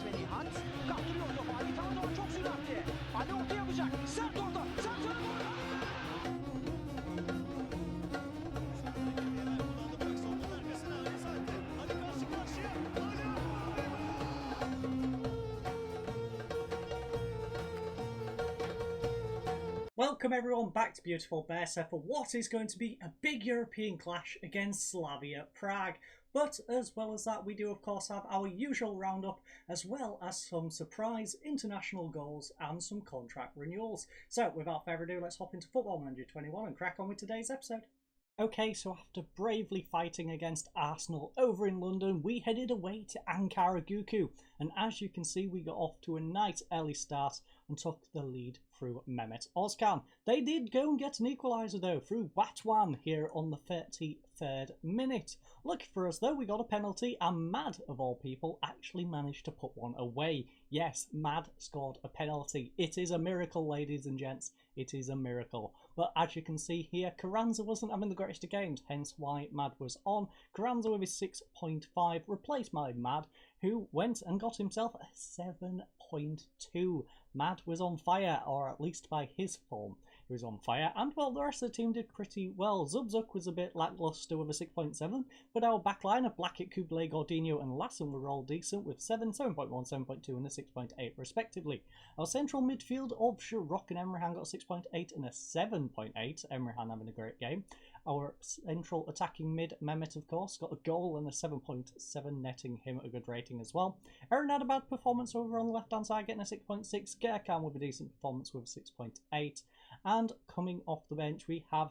Melihat kaptırıyor topu. Ali Tanrıoğlu çok süratli. Ali orta yapacak. Sert orta. Sert orta. Welcome everyone back to beautiful Bursa for what is going to be a big European clash against Slavia Prague. But as well as that, we do of course have our usual roundup, as well as some surprise international goals and some contract renewals. So without further ado, let's hop into Football Manager 21 and crack on with today's episode. Okay, so after bravely fighting against Arsenal over in London, we headed away to Ankara Gücü, and as you can see, we got off to a nice early start and took the lead through Mehmet Özkan. They did go and get an equaliser though through Batuhan here on the 33rd minute. Lucky for us though, we got a penalty, and Mad, of all people, actually managed to put one away. Yes, Mad scored a penalty. It is a miracle, ladies and gents. It is a miracle. But as you can see here, Carranza wasn't having the greatest of games, hence why Mad was on. Carranza with his 6.5 replaced by Mad, who went and got himself a 7.2. Mad was on fire, or at least by his form, he was on fire, and well, the rest of the team did pretty well. Zubzuk was a bit lacklustre with a 6.7, but our backline of Blackett, Kuble, Gordinho and Lassen were all decent with 7, 7.1, 7.2 and a 6.8 respectively. Our central midfield of Sharok and Emrehan got a 6.8 and a 7.8, Emrehan having a great game. Our central attacking mid, Mehmet, of course, got a goal and a 7.7, netting him a good rating as well. Aaron had a bad performance over on the left-hand side, getting a 6.6. Gerkan with a decent performance with a 6.8. And coming off the bench, we have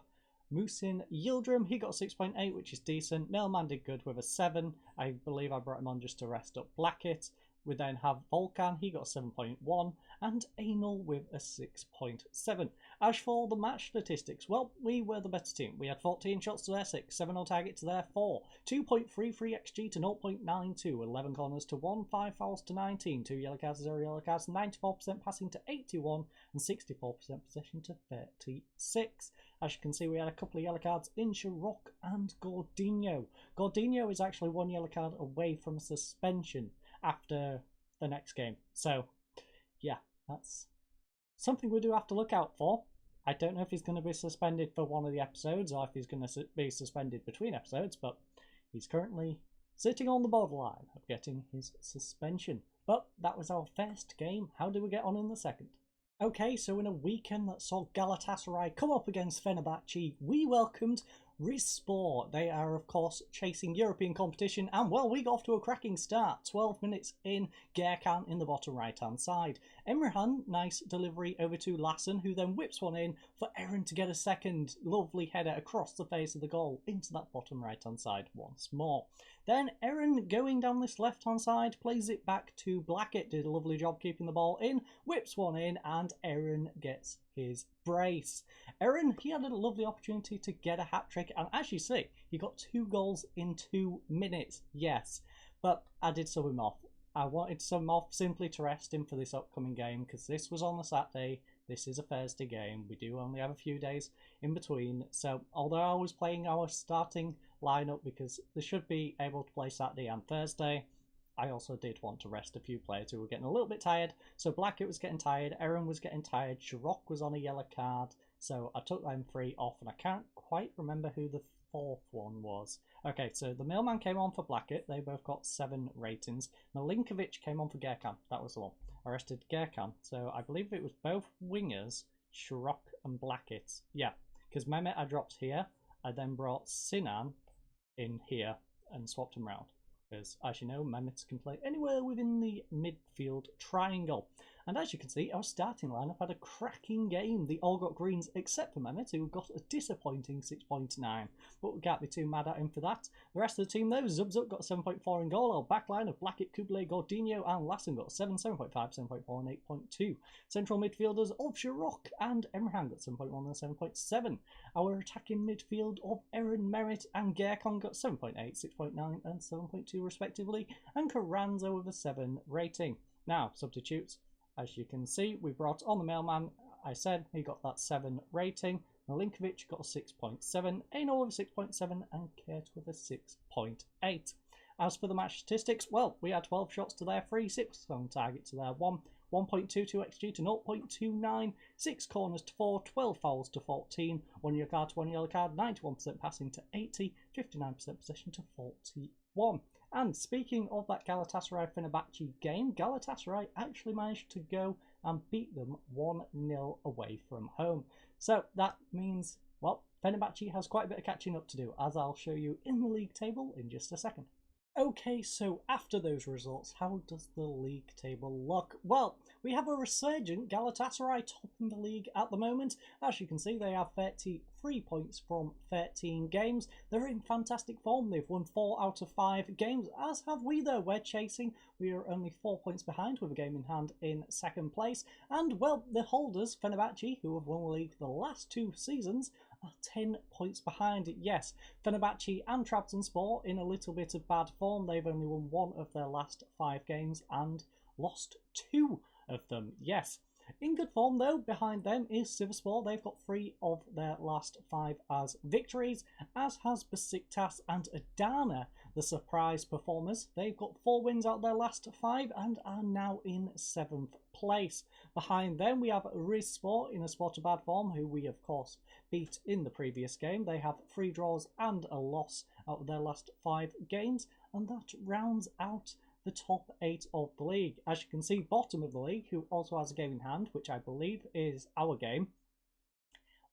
Musin Yildirim. He got a 6.8, which is decent. Nelman did good with a 7. I believe I brought him on just to rest up Blackett. We then have Volkan, he got a 7.1, and Anal with a 6.7. As for the match statistics, well, we were the better team. We had 14 shots to their 6, 7 on target to their 4, 2.33 XG to 0.92, 11 corners to 1, 5 fouls to 19, 2 yellow cards to 0 yellow cards, 94% passing to 81, and 64% possession to 36. As you can see, we had a couple of yellow cards in Sharok and Gordinho. Gordinho is actually 1 yellow card away from suspension after the next game. So, yeah, that's something we do have to look out for. I don't know if he's going to be suspended for one of the episodes or if he's going to be suspended between episodes, but he's currently sitting on the borderline of getting his suspension. But that was our first game. How did we get on in the second? Okay, so in a weekend that saw Galatasaray come up against Fenerbahce, we welcomed Rizspor. They are, of course, chasing European competition, and well, we got off to a cracking start. 12 minutes in, Gerkan in the bottom right-hand side. Emrehan, nice delivery over to Lassen, who then whips one in for Aaron to get a second lovely header across the face of the goal into that bottom right-hand side once more. Then Aaron, going down this left-hand side, plays it back to Blackett, did a lovely job keeping the ball in, whips one in, and Aaron gets his brace. Aaron, he had a lovely opportunity to get a hat-trick, and as you see, he got 2 goals in 2 minutes, yes, but I did sub him off. I wanted to sub him off simply to rest him for this upcoming game, because this was on the Saturday, this is a Thursday game, we do only have a few days in between, so although I was playing our starting lineup because they should be able to play Saturday and Thursday, I also did want to rest a few players who were getting a little bit tired. So Blackett was getting tired, Aaron was getting tired, Sharok was on a yellow card, so I took them 3 off, and I can't quite remember who the 4th one was. Okay, so the Mailman came on for Blackett, they both got 7 ratings. Milinkovic came on for Gerkan, that was the one. I rested Gerkan, so I believe it was both wingers, Sharok and Blackett. Yeah, because Mehmet I dropped here, I then brought Sinan in here and swapped him around. Because, as you know, Mehmet can play anywhere within the midfield triangle. And as you can see, our starting lineup had a cracking game. They all got greens except for Mehmet, who got a disappointing 6.9. But we can't be too mad at him for that. The rest of the team, though, Zubzuk got 7.4 in goal. Our backline of Blackett, Kuble, Gordinho and Lassen got 7, 7.5, 7.4 and 8.2. Central midfielders of Sharok and Emrehan got 7.1 and 7.7. Our attacking midfield of Aaron, Merritt and Gerkan got 7.8, 6.9 and 7.2 respectively. And Carranza with a 7 rating. Now, substitutes. As you can see, we brought on the Mailman. I said he got that 7 rating. Milinkovic got a 6.7, Anal with a 6.7, and Kurt with a 6.8. As for the match statistics, well, we had 12 shots to their 3, 6 on target to their 1, 1.22 XG to 0.29, 6 corners to 4, 12 fouls to 14, 1 yellow card to 1 yellow card, 91% passing to 80, 59% possession to 41. And speaking of that Galatasaray-Fenerbahce game, Galatasaray actually managed to go and beat them 1-0 away from home. So that means, well, Fenerbahce has quite a bit of catching up to do, as I'll show you in the league table in just a second. Okay, so after those results, how does the league table look? Well, we have a resurgent Galatasaray topping the league at the moment. As you can see, they have 33 points from 13 games. They're in fantastic form. They've won 4 out of 5 games, as have we though. We're chasing. We are only 4 points behind with a game in hand in second place. And, well, the holders, Fenerbahce, who have won the league the last 2 seasons, are 10 points behind. Yes, Fenerbahce and Trabzonspor in a little bit of bad form. They've only won 1 of their last 5 games and lost 2 of them. Yes, in good form though, behind them is Sivasspor. They've got 3 of their last 5 as victories, as has Besiktas and Adana, the surprise performers. They've got 4 wins out of their last 5 and are now in 7th place. Behind them we have Rizspor in a spot of bad form, who we of course beat in the previous game. They have 3 draws and a loss out of their last 5 games, and that rounds out the top 8 of the league. As you can see, bottom of the league, who also has a game in hand, which I believe is our game,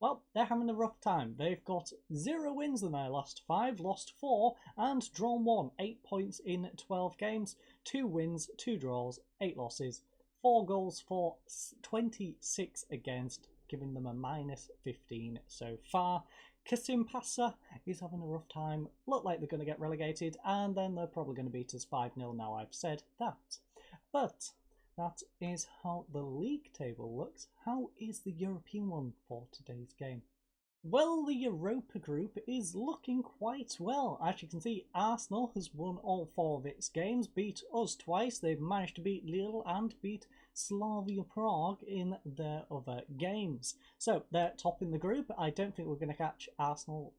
well, they're having a rough time. They've got 0 wins in their last 5, lost 4 and drawn 1. 8 points in 12 games, 2 wins, 2 draws, 8 losses, 4 goals for, 26 against, giving them a -15 so far. Kasimpasa is having a rough time. Look like they're going to get relegated, and then they're probably going to beat us 5-0 now I've said that. But that is how the league table looks. How is the European one for today's game? Well, the Europa group is looking quite well. As you can see, Arsenal has won all 4 of its games, beat us twice. They've managed to beat Lille and beat Slavia Prague in their other games. So they're top in the group. I don't think we're going to catch Arsenal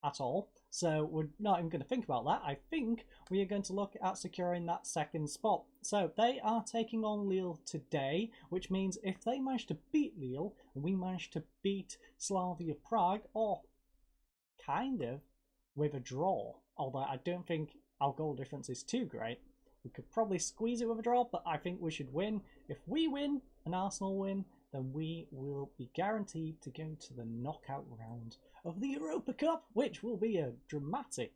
at all, so we're not even going to think about that. I think we are going to look at securing that second spot. So they are taking on Lille today, which means if they manage to beat Lille and we manage to beat Slavia Prague, or kind of with a draw, although I don't think our goal difference is too great, we could probably squeeze it with a draw, but I think we should win. If we win and Arsenal win, then we will be guaranteed to go to the knockout round of the Europa Cup, which will be a dramatic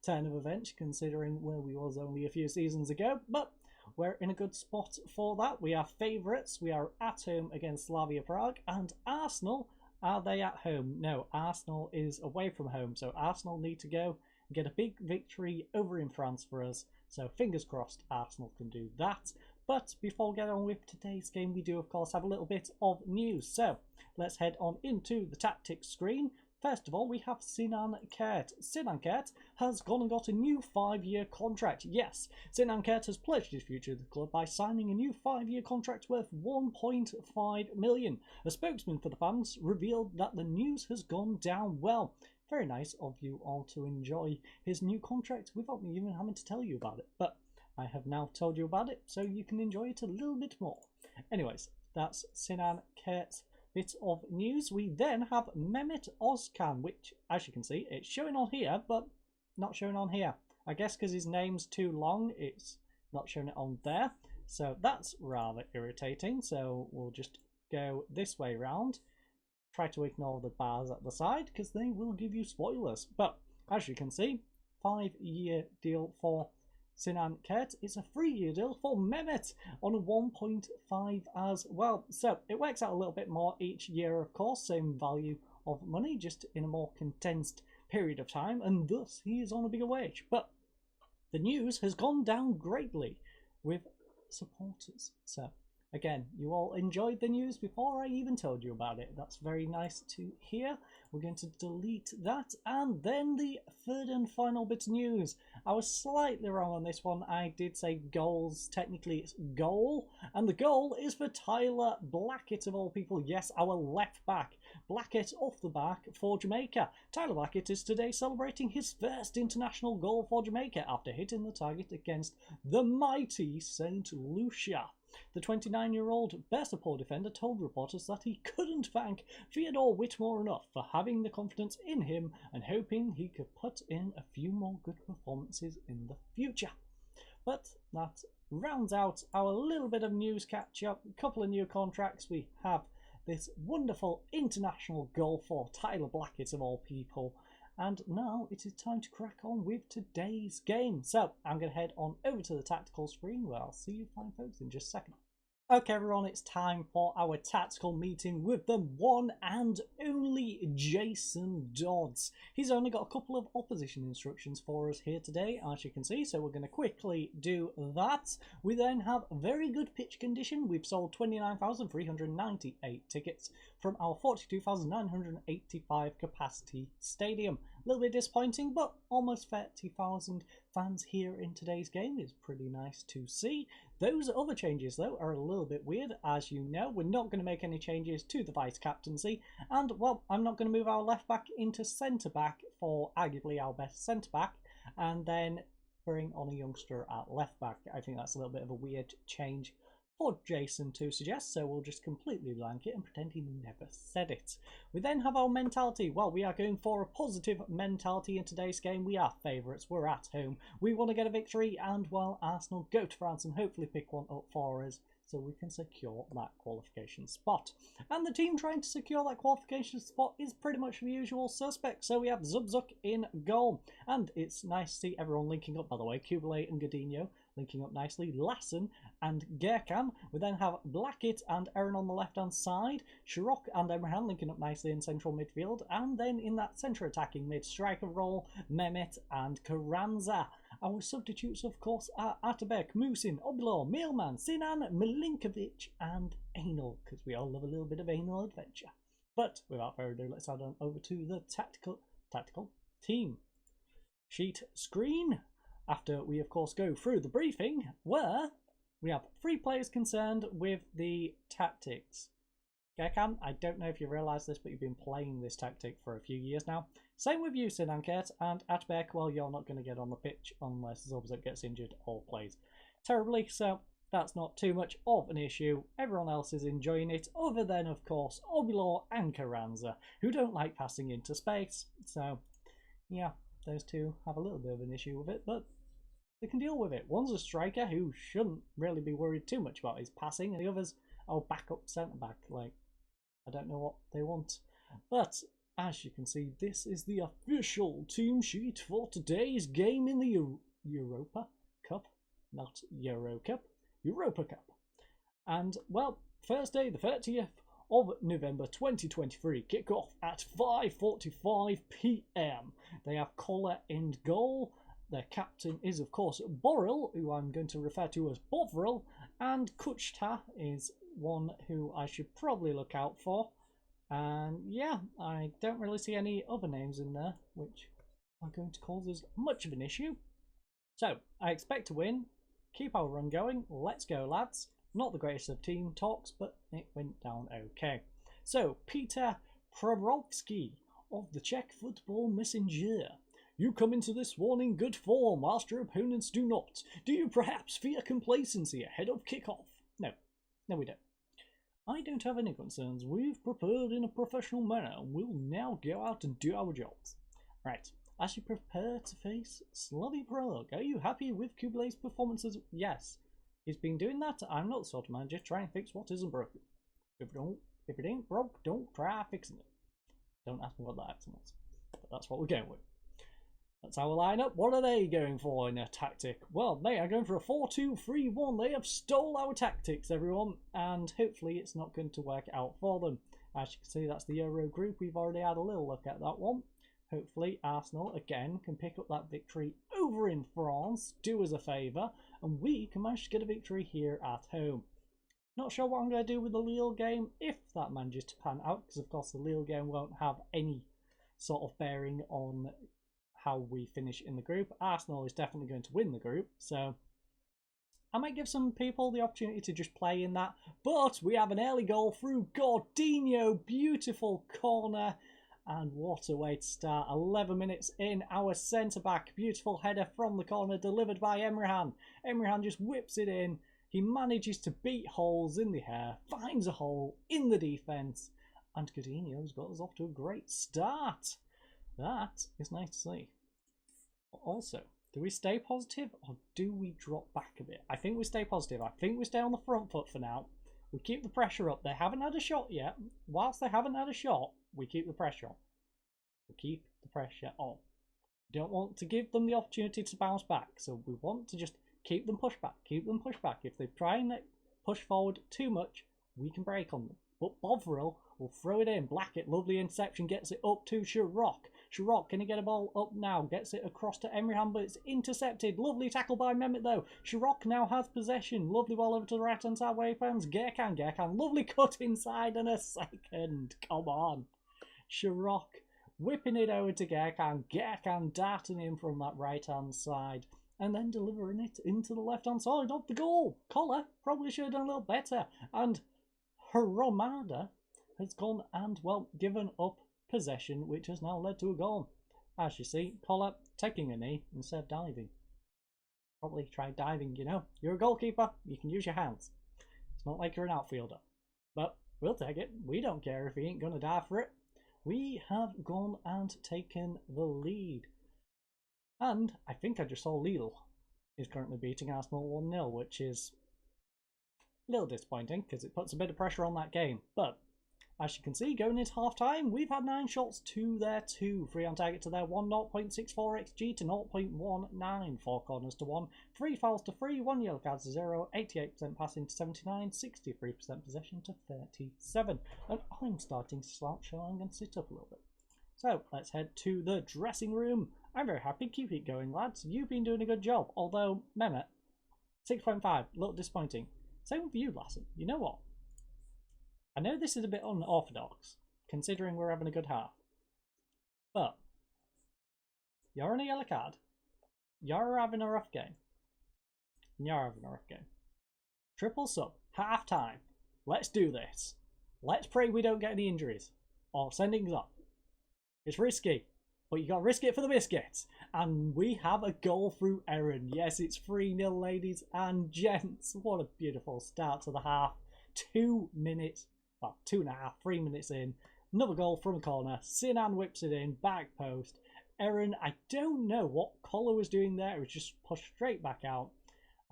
turn of events considering where we was only a few seasons ago. But we're in a good spot for that. We are favourites. We are at home against Slavia Prague, and Arsenal, are they at home? No, Arsenal is away from home, so Arsenal need to go and get a big victory over in France for us. So fingers crossed Arsenal can do that. But before we get on with today's game, we do of course have a little bit of news. So let's head on into the tactics screen. First of all, we have Sinan Kert. Sinan Kert has gone and got a new 5-year contract. Yes, Sinan Kert has pledged his future to the club by signing a new 5-year contract worth 1.5 million. A spokesman for the fans revealed that the news has gone down well. Very nice of you all to enjoy his new contract without me even having to tell you about it. But I have now told you about it, so you can enjoy it a little bit more. Anyways, that's Sinan Kert's bit of news. We then have Mehmet Ozkan, which, as you can see, it's showing on here, but not showing on here. I guess because his name's too long, it's not showing it on there. So that's rather irritating. So we'll just go this way round. Try to ignore the bars at the side, because they will give you spoilers. But, as you can see, 5-year deal for Sinan Kert. It's a 3-year deal for Mehmet on a 1.5 as well. So it works out a little bit more each year, of course, same value of money, just in a more condensed period of time, and thus he is on a bigger wage. But the news has gone down greatly with supporters. So Again, you all enjoyed the news before I even told you about it. That's very nice to hear. We're going to delete that. And then the third and final bit of news. I was slightly wrong on this one. I did say goals. Technically, it's goal. And the goal is for Tyler Blackett, of all people. Yes, our left back. Blackett off the back for Jamaica. Tyler Blackett is today celebrating his first international goal for Jamaica after hitting the target against the mighty St. Lucia. The 29-year-old Bursaspor defender told reporters that he couldn't thank Theodore Whitmore enough for having the confidence in him and hoping he could put in a few more good performances in the future. But that rounds out our little bit of news catch-up. A couple of new contracts. We have this wonderful international goal for Tyler Blackett, of all people. And now it is time to crack on with today's game. So I'm going to head on over to the tactical screen where I'll see you fine folks in just a second. Okay everyone, it's time for our tactical meeting with the one and only Jason Dodds. He's only got a couple of opposition instructions for us here today, as you can see, so we're going to quickly do that. We then have very good pitch condition. We've sold 29,398 tickets from our 42,985 capacity stadium. A little bit disappointing, but almost 30,000 fans here in today's game is pretty nice to see. Those other changes, though, are a little bit weird. As you know, we're not going to make any changes to the vice-captaincy. And, well, I'm not going to move our left-back into centre-back for arguably our best centre-back. And then bring on a youngster at left-back. I think that's a little bit of a weird change for Jason to suggest, so we'll just completely blank it and pretend he never said it. We then have our mentality. Well, we are going for a positive mentality in today's game. We are favourites, we're at home, we want to get a victory, and well, Arsenal go to France and hopefully pick one up for us so we can secure that qualification spot. And the team trying to secure that qualification spot is pretty much the usual suspect. So we have Zubzuk in goal, and it's nice to see everyone linking up, by the way. Kubele and Godinho linking up nicely, Lassen and Gerkan. We then have Blackett and Aaron on the left-hand side, Shirok and Emrahan linking up nicely in central midfield, and then in that centre-attacking mid-striker role, Mehmet and Carranza. Our substitutes, of course, are Atabek, Musin, Obilor, Milman, Sinan, Milinkovic, and Anal, because we all love a little bit of anal adventure. But without further ado, let's head on over to the tactical team sheet screen. After we, of course, go through the briefing, where we have 3 players concerned with the tactics. Gerkan, I don't know if you realise this, but you've been playing this tactic for a few years now. Same with you, Sinankert, and Atbeck, well, you're not going to get on the pitch unless Zubzuk gets injured or plays terribly, so that's not too much of an issue. Everyone else is enjoying it, other than, of course, Obilor and Carranza, who don't like passing into space. So, yeah, those two have a little bit of an issue with it, but they can deal with it. One's a striker who shouldn't really be worried too much about his passing, and the other's our backup centre-back. Like, I don't know what they want. But, as you can see, this is the official team sheet for today's game in the Europa Cup. Not Euro Cup, Europa Cup. And, well, Thursday the 30th of November 2023, kick-off at 5:45 PM. They have Koller in goal. Their captain is, of course, Borrell, who I'm going to refer to as Bovril, and Kuchta is one who I should probably look out for. And yeah, I don't really see any other names in there, which are going to cause us much of an issue. So, I expect to win. Keep our run going. Let's go, lads. Not the greatest of team talks, but it went down okay. So, Peter Probrovsky of the Czech Football Messenger. You come into this one in good form, whilst your opponents do not. Do you perhaps fear complacency ahead of kick-off? No, we don't. I don't have any concerns. We've prepared in a professional manner and we'll now go out and do our jobs. Right, as you prepare to face Slavia Prague, are you happy with Kubele's performances? Yes. He's been doing that. I'm not the sort of man just trying to fix what isn't broken. If it ain't broke, don't try fixing it. Don't ask me what that accent was. But that's what we're going with. That's our lineup. What are they going for in a tactic? Well, they are going for a 4-2-3-1. They have stole our tactics, everyone, and hopefully it's not going to work out for them. As you can see, that's the Euro group. We've already had a little look at that one. Hopefully Arsenal, again, can pick up that victory over in France, do us a favour, and we can manage to get a victory here at home. Not sure what I'm going to do with the Lille game if that manages to pan out, because of course the Lille game won't have any sort of bearing on how we finish in the group. Arsenal is definitely going to win the group, so I might give some people the opportunity to just play in that. But we have an early goal through Gordinho, beautiful corner, and what a way to start. 11 minutes in, our centre-back, beautiful header from the corner delivered by Emrehan. Emrehan just whips it in. He manages to beat holes in the air, finds a hole in the defence, and Gordinho's got us off to a great start. That is nice to see. Also, do we stay positive or do we drop back a bit? I think we stay positive. I think we stay on the front foot for now. We keep the pressure up. They haven't had a shot yet. Whilst they haven't had a shot, we keep the pressure on. We keep the pressure on. We don't want to give them the opportunity to bounce back, so we want to just keep them pushed back. Keep them pushed back. If they try and push forward too much, we can break on them. But Bovril will throw it in. Blackett, lovely interception, gets it up to Sharok. Sharok, can he get a ball up now? Gets it across to Emrehan, but it's intercepted. Lovely tackle by Mehmet though. Sharok now has possession. Lovely ball over to the right hand side where he finds Gerkan. Lovely cut inside and a second. Come on. Sharok whipping it over to Gerkan. Gerkan darting in from that right hand side and then delivering it into the left hand side of the goal. Collar probably should have done a little better. And Romada has gone and, well, given up possession, which has now led to a goal. As you see, Collar taking a knee instead of diving. Probably try diving, you know. You're a goalkeeper, you can use your hands. It's not like you're an outfielder. But we'll take it. We don't care if he ain't going to die for it. We have gone and taken the lead. And I think I just saw Lille is currently beating Arsenal 1-0, which is a little disappointing because it puts a bit of pressure on that game. But as you can see, going into half-time, we've had 9 shots to their 2. 3 on target to their 1, 0.64 XG to 0.19, 4 corners to 1, 3 fouls to 3, 1 yellow cards to 0, 88% passing to 79, 63% possession to 37. And I'm starting to slouch, so I'm going to sit up a little bit. So let's head to the dressing room. I'm very happy. Keep it going, lads. You've been doing a good job. Although, Mehmet, 6.5, a little disappointing. Same with you, Lassen. You know what? I know this is a bit unorthodox, considering we're having a good half. But you're on a yellow card. You're having a rough game. You're having a rough game. Triple sub, half time. Let's do this. Let's pray we don't get any injuries or sendings off. It's risky, but you got to risk it for the biscuits. And we have a goal through Aaron. Yes, it's 3-0, ladies and gents. What a beautiful start to the half. 2 minutes. Well, 2.5, 3 minutes in. Another goal from a corner. Sinan whips it in. Back post. Aaron, I don't know what Collar was doing there. It was just pushed straight back out.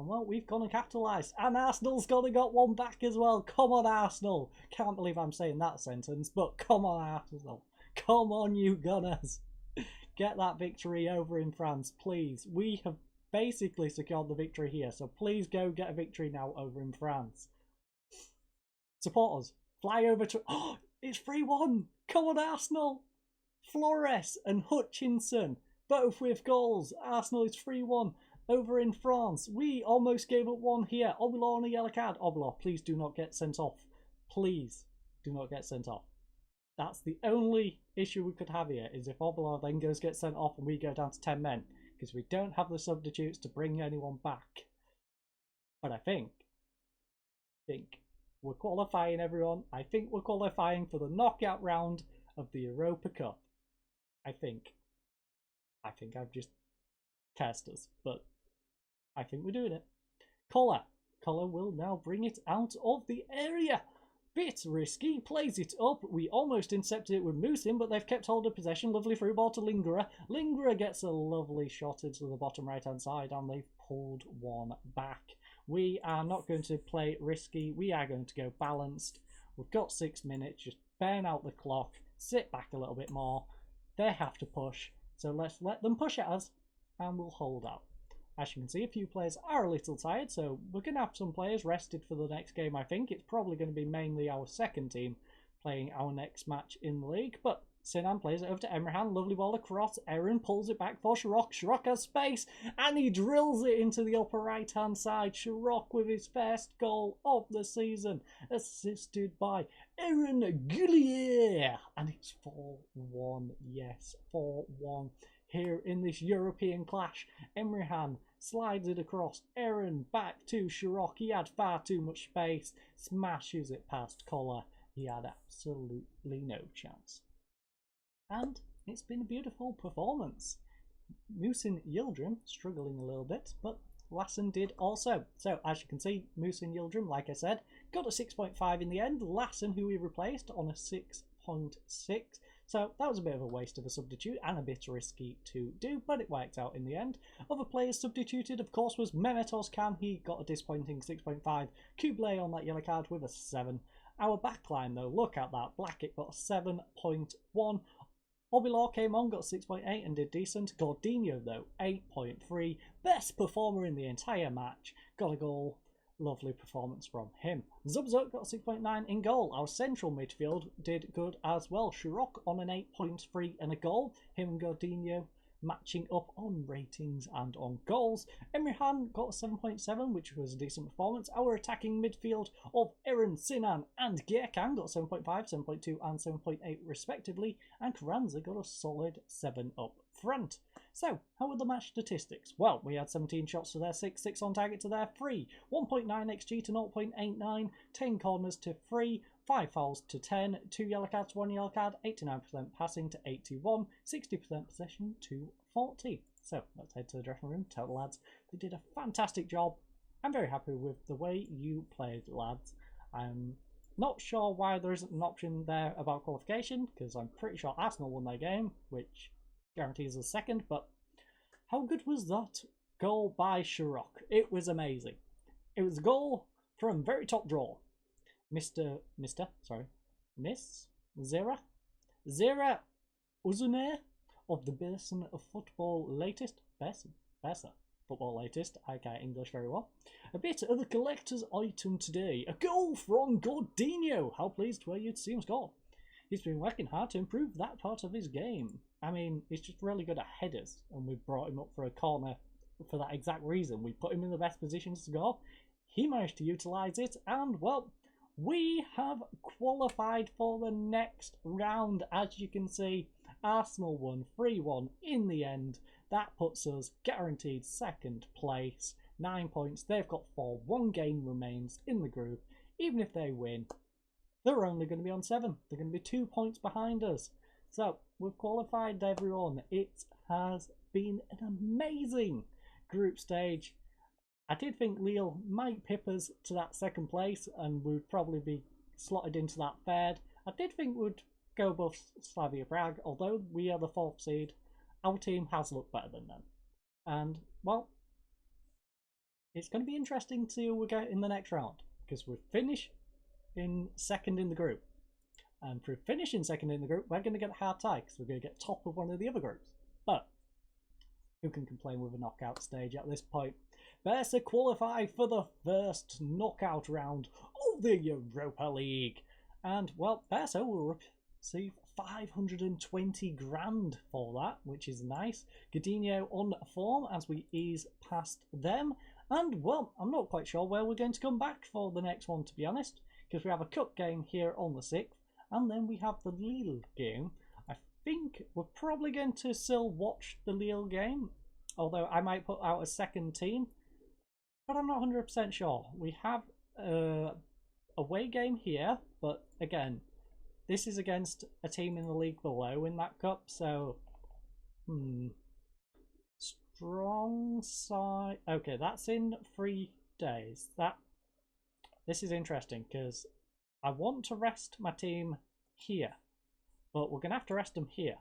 And well, we've gone and capitalised. And Arsenal's gone and got one back as well. Come on, Arsenal. Can't believe I'm saying that sentence, but come on, Arsenal. Come on, you Gunners. Get that victory over in France, please. We have basically secured the victory here, so please go get a victory now over in France. Support us. Fly over to... Oh, it's 3-1. Come on, Arsenal. Flores and Hutchinson, both with goals. Arsenal is 3-1 over in France. We almost gave up one here. Oblak on a yellow card. Oblak, please do not get sent off. Please do not get sent off. That's the only issue we could have here, is if Oblak then gets sent off and we go down to 10 men, because we don't have the substitutes to bring anyone back. But I think we're qualifying, everyone. I think we're qualifying for the knockout round of the Europa Cup. I think I've just cast us, but I think we're doing it. Collar will now bring it out of the area. Bit risky, plays it up. We almost intercepted it with Musin, but they've kept hold of possession. Lovely through ball to Lingera. Lingera gets a lovely shot into the bottom right hand side, and they've pulled one back. We are not going to play risky. We are going to go balanced. We've got 6 minutes. Just burn out the clock. Sit back a little bit more. They have to push. So let's let them push at us, and we'll hold out. As you can see, a few players are a little tired, so we're going to have some players rested for the next game, I think. It's probably going to be mainly our second team playing our next match in the league, but Sinan plays it over to Emrehan. Lovely ball across. Aaron pulls it back for Shirok. Shirok has space and he drills it into the upper right hand side. Shirok with his first goal of the season, assisted by Aaron Gullier. And it's 4-1. Yes, 4-1 here in this European clash. Emrehan slides it across. Aaron back to Shirok. He had far too much space. Smashes it past Collar. He had absolutely no chance. And it's been a beautiful performance. Musin Yildirim struggling a little bit, but Lassen did also. So as you can see, Musin Yildirim, like I said, got a 6.5 in the end. Lassen, who he replaced, on a 6.6. So that was a bit of a waste of a substitute and a bit risky to do, but it worked out in the end. Other players substituted, of course, was Mehmet Ozkan. He got a disappointing 6.5. Kublai on that yellow card with a 7. Our backline, though, look at that. Blackett got a 7.1. Obilor came on, got 6.8 and did decent. Gordinho, though, 8.3. Best performer in the entire match. Got a goal. Lovely performance from him. Zubzuk got a 6.9 in goal. Our central midfield did good as well. Shirok on an 8.3 and a goal. Him and Gordinho matching up on ratings and on goals. Emrehan got a 7.7, which was a decent performance. Our attacking midfield of Aaron, Sinan and Gierkan got 7.5, 7.2 and 7.8 respectively, and Carranza got a solid 7 up front. So, how were the match statistics? Well, we had 17 shots to their 6, 6 on target to their 3, 1.9 XG to 0.89, 10 corners to 3, 5 fouls to 10, 2 yellow cards, 1 yellow card, 89% passing to 81, 60% possession to 40. So let's head to the dressing room. Tell the lads they did a fantastic job. I'm very happy with the way you played, lads. I'm not sure why there isn't an option there about qualification, because I'm pretty sure Arsenal won their game, which guarantees a second, but how good was that goal by Shirok? It was amazing. It was a goal from very top draw. Miss Zera Uzune of the Bursa football latest. Bursa football latest. I can't English very well. A bit of the collector's item today. A goal from Gordinho. How pleased were you to see him score? He's been working hard to improve that part of his game. I mean, he's just really good at headers, and we brought him up for a corner for that exact reason. We put him in the best positions to score. He managed to utilise it, and well, we have qualified for the next round. As you can see, Arsenal won 3-1 in the end. That puts us guaranteed second place, 9 points. They've got 4. 1 game remains in the group. Even if they win, they're only going to be on 7. They're going to be 2 points behind us. So we've qualified, everyone. It has been an amazing group stage. I did think Lille might pip us to that second place and we'd probably be slotted into that third. I did think we'd go above Slavia Prague, although we are the 4th seed. Our team has looked better than them. And, well, it's going to be interesting to see who we get in the next round, because we finish in second in the group. And for finishing second in the group, we're going to get a hard tie, because we're going to get top of one of the other groups. But who can complain with a knockout stage at this point? Bursa qualify for the first knockout round of the Europa League. And, well, Bursa will receive 520 grand for that, which is nice. Gordinho on form as we ease past them. And, well, I'm not quite sure where we're going to come back for the next one, to be honest, because we have a cup game here on the 6th, and then we have the Lille game. I think we're probably going to still watch the Lille game, although I might put out a second team, but I'm not 100% sure. We have a away game here, but again, this is against a team in the league below in that cup, so strong side. Okay, that's in 3 days. This is interesting because I want to rest my team here, but we're gonna have to rest them here.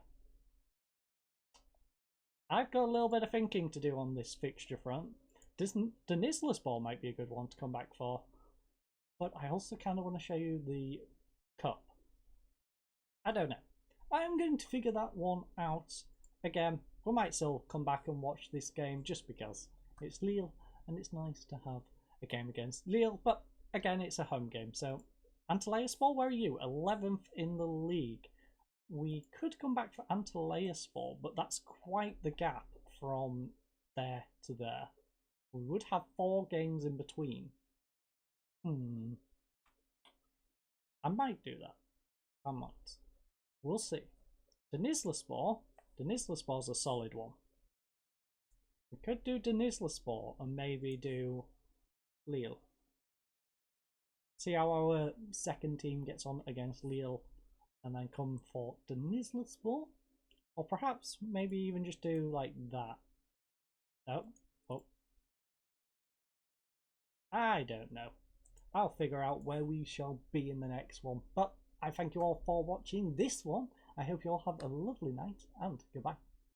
I've got a little bit of thinking to do on this fixture front. Denizlispor might be a good one to come back for, but I also kind of want to show you the cup. I don't know. I am going to figure that one out. Again, we might still come back and watch this game just because it's Lille and it's nice to have a game against Lille, but again, it's a home game. So, Antalyaspor, where are you? 11th in the league. we could come back for Antalyaspor, but that's quite the gap from there to there. We would have 4 games in between. I might do that. I might. We'll see. Denizlispor. Denizlispor's a solid one. We could do Denizlispor and maybe do Lille. See how our second team gets on against Lille and then come for Denizlispor? Or perhaps maybe even just do like that. Oh. I don't know. I'll figure out where we shall be in the next one. But I thank you all for watching this one. I hope you all have a lovely night and goodbye.